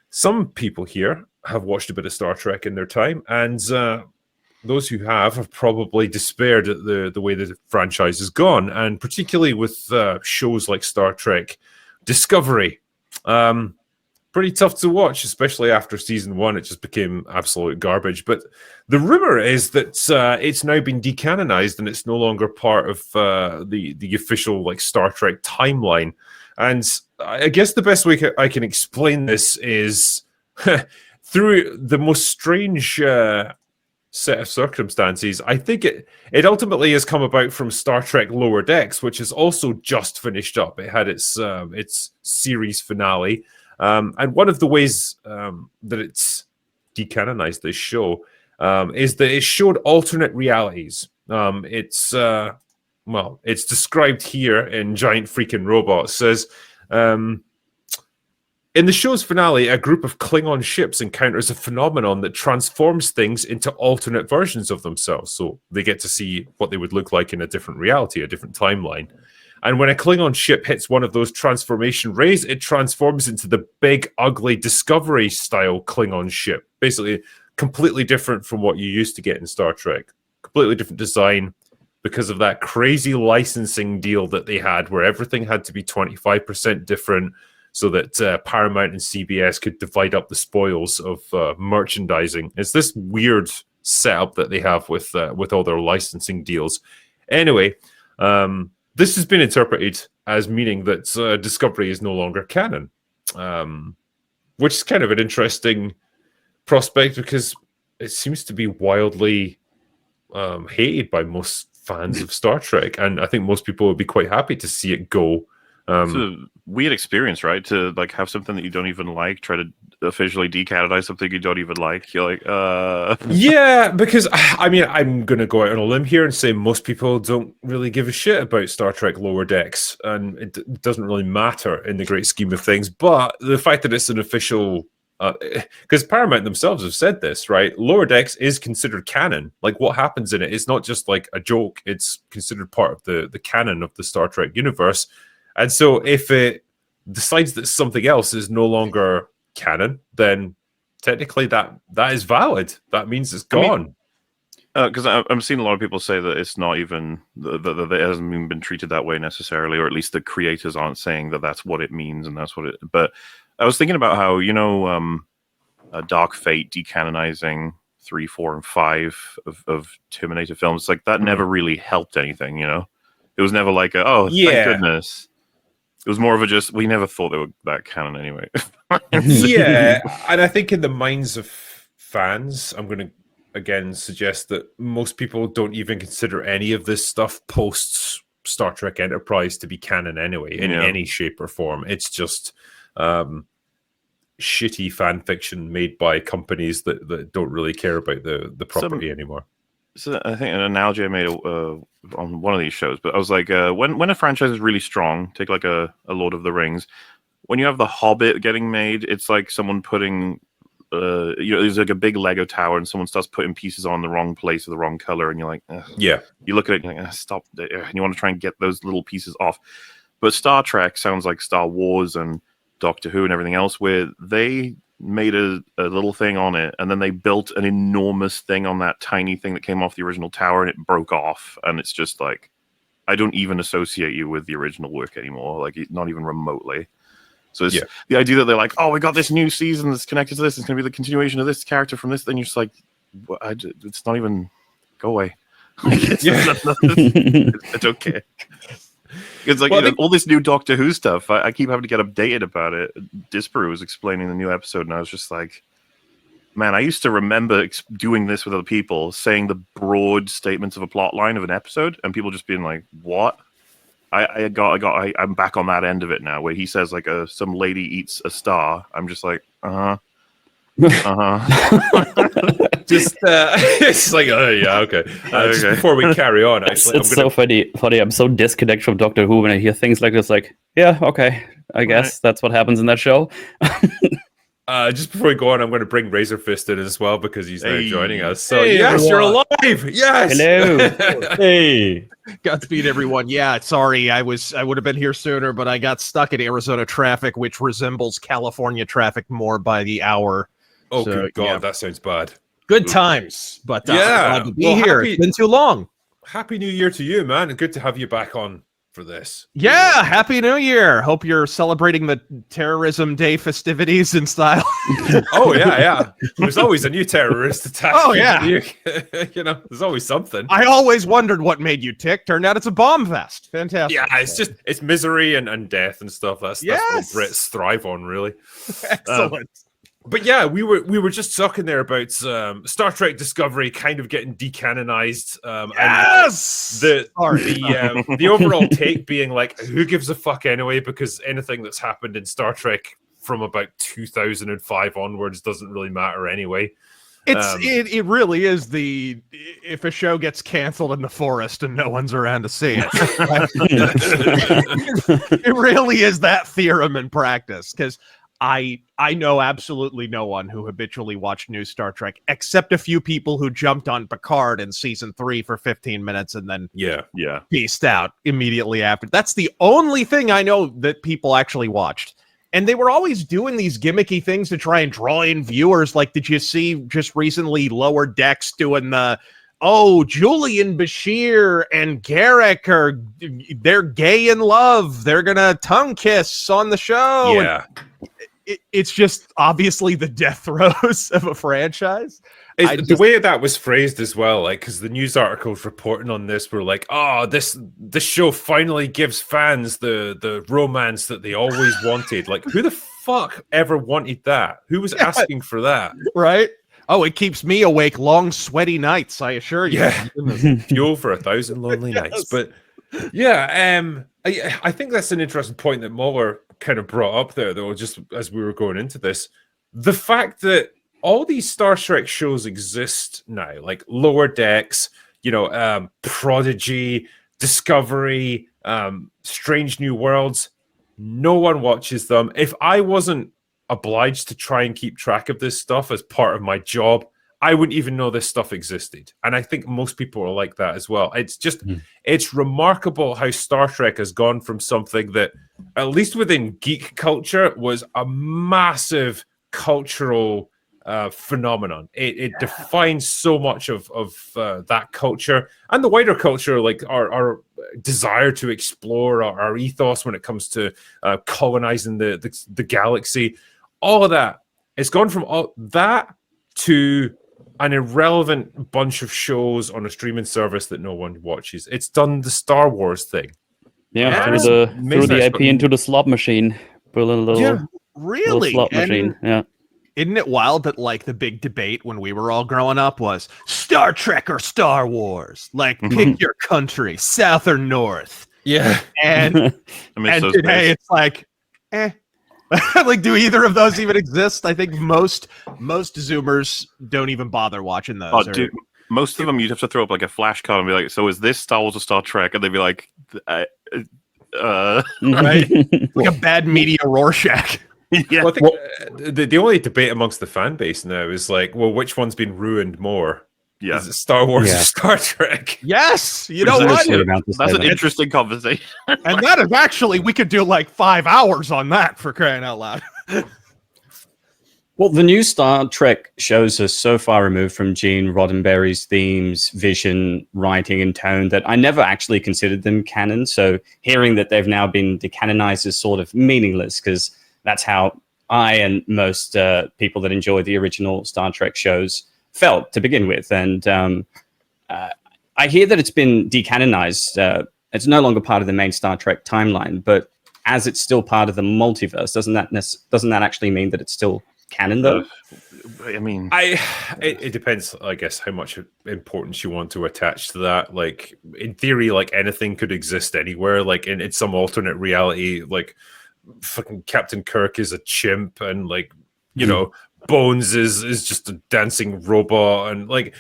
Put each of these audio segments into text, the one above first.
some people here have watched a bit of Star Trek in their time, and those who have probably despaired at the way the franchise has gone, and particularly with shows like Star Trek Discovery. Pretty tough to watch, especially after season 1. It just became absolute garbage. But the rumor is that it's now been decanonized and it's no longer part of the official like Star Trek timeline. And I guess the best way I can explain this is through the most strange set of circumstances. I think it ultimately has come about from Star Trek Lower Decks, which is also just finished up. It had its series finale. And one of the ways that it's decanonized this show is that it showed alternate realities. It's described here in Giant Freaking Robots. It says, in the show's finale, a group of Klingon ships encounters a phenomenon that transforms things into alternate versions of themselves. So they get to see what they would look like in a different reality, a different timeline. And when a Klingon ship hits one of those transformation rays, it transforms into the big, ugly Discovery-style Klingon ship. Basically, completely different from what you used to get in Star Trek. Completely different design because of that crazy licensing deal that they had where everything had to be 25% different so that Paramount and CBS could divide up the spoils of merchandising. It's this weird setup that they have with all their licensing deals. Anyway, this has been interpreted as meaning that Discovery is no longer canon, which is kind of an interesting prospect because it seems to be wildly hated by most fans of Star Trek, and I think most people would be quite happy to see it go. It's a weird experience, right? To like have something that you don't even like, try to officially decanonize something you don't even like. You're like, Yeah, because I mean, I'm going to go out on a limb here and say most people don't really give a shit about Star Trek Lower Decks, and it doesn't really matter in the great scheme of things. But the fact that it's an official, because Paramount themselves have said this, right? Lower Decks is considered canon. Like what happens in it is not just like a joke; it's considered part of the canon of the Star Trek universe. And so if it decides that something else is no longer canon, then technically that is valid. That means it's gone. Because I'm seeing a lot of people say that it's not even, that it hasn't even been treated that way necessarily, or at least the creators aren't saying that that's what it means and that's what it... But I was thinking about how, Dark Fate decanonizing 3, 4, and 5 of Terminator films, like that never really helped anything, It was never like, thank goodness. It was more of a just, we never thought they were that canon anyway. Yeah, and I think in the minds of fans, I'm going to, again, suggest that most people don't even consider any of this stuff post Star Trek Enterprise to be canon anyway, in any shape or form. It's just shitty fan fiction made by companies that don't really care about the property anymore. So I think an analogy I made on one of these shows, but I was like, when a franchise is really strong, take like a Lord of the Rings, when you have The Hobbit getting made, it's like someone putting, there's like a big Lego tower and someone starts putting pieces on the wrong place or the wrong color, and you're like, ugh. Yeah. You look at it and you're like, stop, and you want to try and get those little pieces off. But Star Trek sounds like Star Wars and Doctor Who and everything else, where they made a little thing on it, and then they built an enormous thing on that tiny thing that came off the original tower, and it broke off. And it's just like, I don't even associate you with the original work anymore, like not even remotely. So it's the idea that they're like, oh, we got this new season that's connected to this, it's going to be the continuation of this character from this, then you're just like, it's not even, go away. I don't care. It's like all this new Doctor Who stuff. I keep having to get updated about it. Disparu was explaining the new episode, and I was just like, man, I used to remember doing this with other people, saying the broad statements of a plot line of an episode, and people just being like, what? I'm back on that end of it now, where he says like some lady eats a star. I'm just like, Just it's like, oh yeah, okay. Just before we carry on, actually, it's so funny. I'm so disconnected from Doctor Who when I hear things like this. Like, yeah, okay, I guess that's what happens in that show. Just before we go on, I'm going to bring Razor Fist in as well because he's now joining us. So Hey, yes, everyone. you're alive. Yes. Hello. Hey. Godspeed, everyone. Yeah, sorry, I would have been here sooner, but I got stuck in Arizona traffic, which resembles California traffic more by the hour. Oh, So, good God, yeah. that sounds bad. Good times, but I'm glad to be Well, here. It's been too long. Happy New Year to you, man. Good to have you back on for this. Yeah, Happy New Year. Hope you're celebrating the Terrorism Day festivities in style. Oh, yeah. There's always a new terrorist attack. Oh, yeah. You know, there's always something. I always wondered what made you tick. Turned out it's a bomb fest. Fantastic. Yeah, it's misery and death and stuff. That's what Brits thrive on, really. Excellent. But yeah, we were just talking there about Star Trek Discovery kind of getting decanonized. Yes. And the overall take being like, who gives a fuck anyway? Because anything that's happened in Star Trek from about 2005 onwards doesn't really matter anyway. It really is if a show gets canceled in the forest and no one's around to see it. It really is that theorem in practice, because I know absolutely no one who habitually watched new Star Trek, except a few people who jumped on Picard in season 3 for 15 minutes and then peaced out immediately after. That's the only thing I know that people actually watched. And they were always doing these gimmicky things to try and draw in viewers. Like, did you see just recently Lower Decks doing Julian Bashir and Garrick they're gay in love. They're going to tongue kiss on the show. Yeah. It's just obviously the death throes of a franchise. The way that was phrased as well, like, because the news articles reporting on this were like, "Oh, this show finally gives fans the romance that they always wanted." Like, who the fuck ever wanted that? Who was asking for that? Right? Oh, it keeps me awake long, sweaty nights, I assure you. Yeah, fuel for 1,000 lonely nights. But yeah, I think that's an interesting point that Mueller kind of brought up there, though, just as we were going into this. The fact that all these Star Trek shows exist now, like Lower Decks, Prodigy, Discovery, Strange New Worlds, no one watches them. If I wasn't obliged to try and keep track of this stuff as part of my job, I wouldn't even know this stuff existed. And I think most people are like that as well. It's just, it's remarkable how Star Trek has gone from something that, at least within geek culture, was a massive cultural phenomenon. It defines so much of that culture and the wider culture, like our desire to explore, our ethos when it comes to colonizing the galaxy. All of that. It's gone from all that to an irrelevant bunch of shows on a streaming service that no one watches. It's done the Star Wars thing. Yeah, through the IP into the slot machine. Put a little really? slot machine. Yeah. Isn't it wild that, like, the big debate when we were all growing up was Star Trek or Star Wars? Like, pick your country, South or North. Yeah. And today it's like, like, do either of those even exist? I think most Zoomers don't even bother watching those. Oh, dude, most of them you'd have to throw up like a flashcard and be like, "So is this Star Wars or Star Trek?" And they'd be like, right, like a bad media Rorschach. Yeah. Well, I think the only debate amongst the fan base now is like, well, which one's been ruined more? Yeah. Is it Star Wars or Star Trek? Yes, you know what? That's an interesting conversation. And that is actually, we could do like 5 hours on that, for crying out loud. Well, the new Star Trek shows are so far removed from Gene Roddenberry's themes, vision, writing, and tone that I never actually considered them canon. So hearing that they've now been decanonized is sort of meaningless, because that's how I and most people that enjoy the original Star Trek shows felt to begin with. And I hear that it's been decanonized. It's no longer part of the main Star Trek timeline, but as it's still part of the multiverse, doesn't that actually mean that it's still canon, though? I mean, it depends, I guess, how much importance you want to attach to that. Like, in theory, like, anything could exist anywhere. Like, in some alternate reality, like, fucking Captain Kirk is a chimp, and, like, you know, Bones is just a dancing robot, and like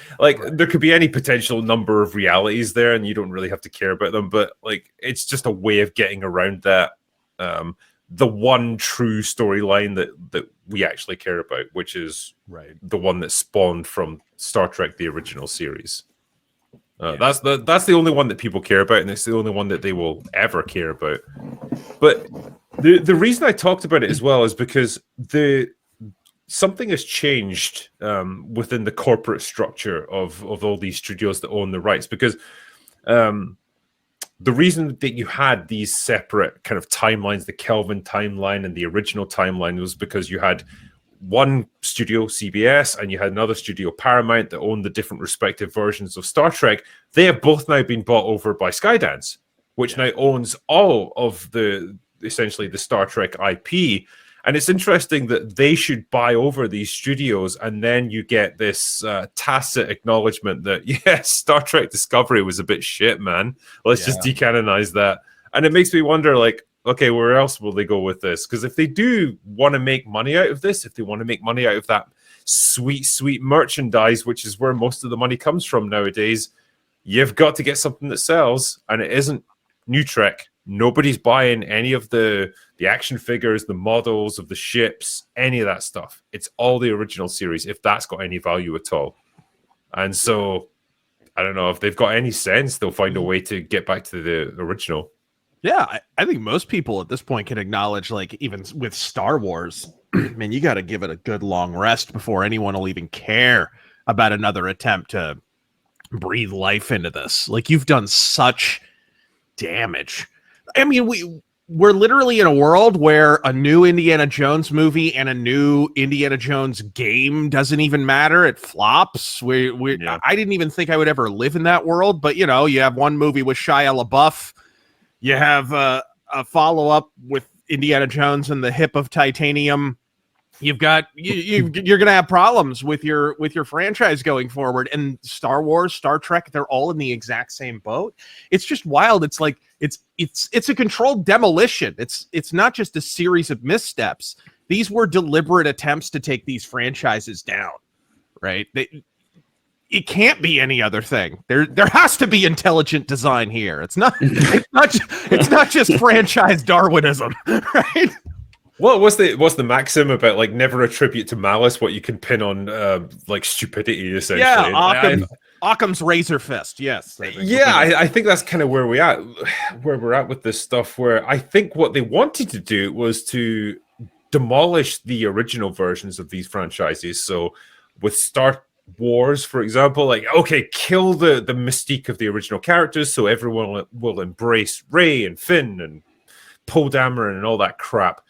there could be any potential number of realities there, and you don't really have to care about them. But like, it's just a way of getting around that. the one true storyline that we actually care about, which is the one that spawned from Star Trek, the original series. That's the only one that people care about, and it's the only one that they will ever care about. But the reason I talked about it as well is because something has changed within the corporate structure of all these studios that own the rights, because the reason that you had these separate kind of timelines, the Kelvin timeline and the original timeline, was because you had one studio, CBS, and you had another studio, Paramount, that owned the different respective versions of Star Trek. They have both now been bought over by Skydance, which now owns all of essentially the Star Trek IP. And it's interesting that they should buy over these studios, and then you get this tacit acknowledgement that, yes, Star Trek Discovery was a bit shit, man. Let's just decanonize that. And it makes me wonder, like, okay, where else will they go with this? Because if they do want to make money out of this, if they want to make money out of that sweet, sweet merchandise, which is where most of the money comes from nowadays, you've got to get something that sells, and it isn't new Trek. Nobody's buying any of the action figures, the models of the ships, any of that stuff. It's all the original series, if that's got any value at all. And so, I don't know, if they've got any sense, they'll find a way to get back to the original. Yeah, I think most people at this point can acknowledge, like, even with Star Wars, man, you got to give it a good long rest before anyone will even care about another attempt to breathe life into this. Like, you've done such damage. I mean, we're literally in a world where a new Indiana Jones movie and a new Indiana Jones game doesn't even matter. It flops. I didn't even think I would ever live in that world, but, you know, you have one movie with Shia LaBeouf. You have a follow-up with Indiana Jones and the Hip of Titanium. You've got you're going to have problems with your franchise going forward. And Star Wars, Star Trek, they're all in the exact same boat. It's just wild. It's like it's a controlled demolition. It's not just a series of missteps. These were deliberate attempts to take these franchises down. Right? It can't be any other thing. There has to be intelligent design here. It's not just franchise Darwinism, right? Well, what's the maxim about, like, never attribute to malice what you can pin on like stupidity, essentially? Yeah, Occam's razor fist. Yes. I think that's kind of where we're at with this stuff. Where I think what they wanted to do was to demolish the original versions of these franchises. So with Star Wars, for example, like, okay, kill the mystique of the original characters, so everyone will embrace Rey and Finn and Poe Dameron and all that crap.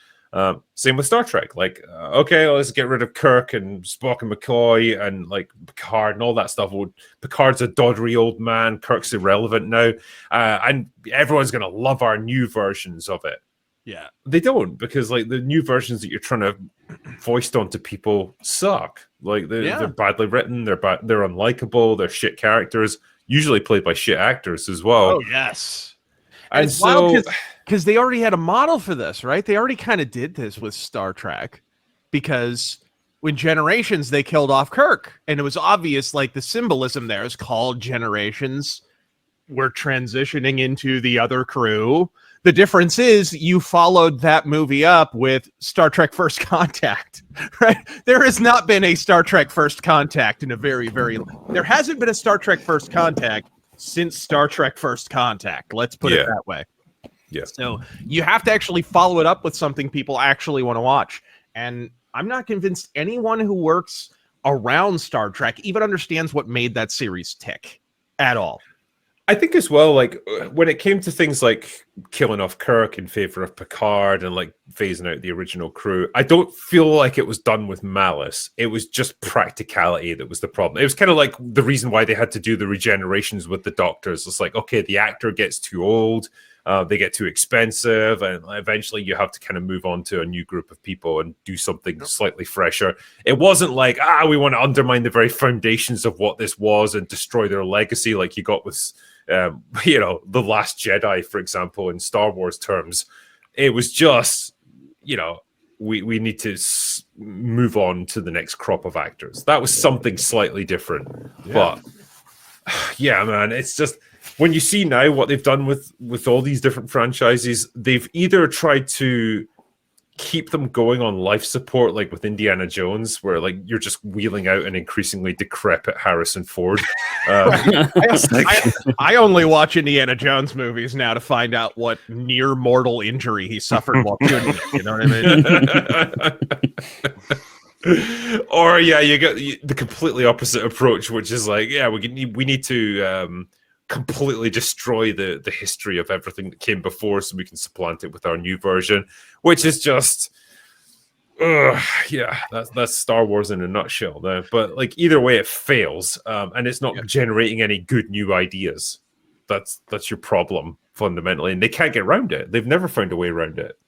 Same with Star Trek. Like, okay, let's get rid of Kirk and Spock and McCoy and, like, Picard and all that stuff. Picard's a doddery old man. Kirk's irrelevant now, and everyone's gonna love our new versions of it. Yeah, they don't, because, like, the new versions that you're trying to foist onto people suck. Like, they're badly written. They're unlikable. They're shit characters, usually played by shit actors as well. Oh yes, and so. Because they already had a model for this, right? They already kind of did this with Star Trek, because when Generations, they killed off Kirk, and it was obvious, like, the symbolism there is called Generations. We're transitioning into the other crew. The difference is you followed that movie up with Star Trek First Contact, right? There has not been a Star Trek First Contact in a there hasn't been a Star Trek First Contact since Star Trek First Contact. Let's put it that way. Yes. So you have to actually follow it up with something people actually want to watch. And I'm not convinced anyone who works around Star Trek even understands what made that series tick at all. I think as well, like, when it came to things like killing off Kirk in favor of Picard and, like, phasing out the original crew, I don't feel like it was done with malice. It was just practicality that was the problem. It was kind of like the reason why they had to do the regenerations with the Doctors. It's like, okay, the actor gets too old. They get too expensive, and eventually you have to kind of move on to a new group of people and do something slightly fresher. It wasn't like, we want to undermine the very foundations of what this was and destroy their legacy, like you got with, The Last Jedi, for example, in Star Wars terms. It was just, we need to move on to the next crop of actors. That was something slightly different. Yeah. But, yeah, man, it's just... When you see now what they've done with all these different franchises, they've either tried to keep them going on life support, like with Indiana Jones, where like you're just wheeling out an increasingly decrepit Harrison Ford. I only watch Indiana Jones movies now to find out what near mortal injury he suffered while shooting it. You know what I mean? Or you get the completely opposite approach, which is like, we need to completely destroy the history of everything that came before so we can supplant it with our new version, which is just that's Star Wars in a nutshell there. But like either way it fails, and it's not generating any good new ideas. That's your problem fundamentally, and they can't get around it. They've never found a way around it.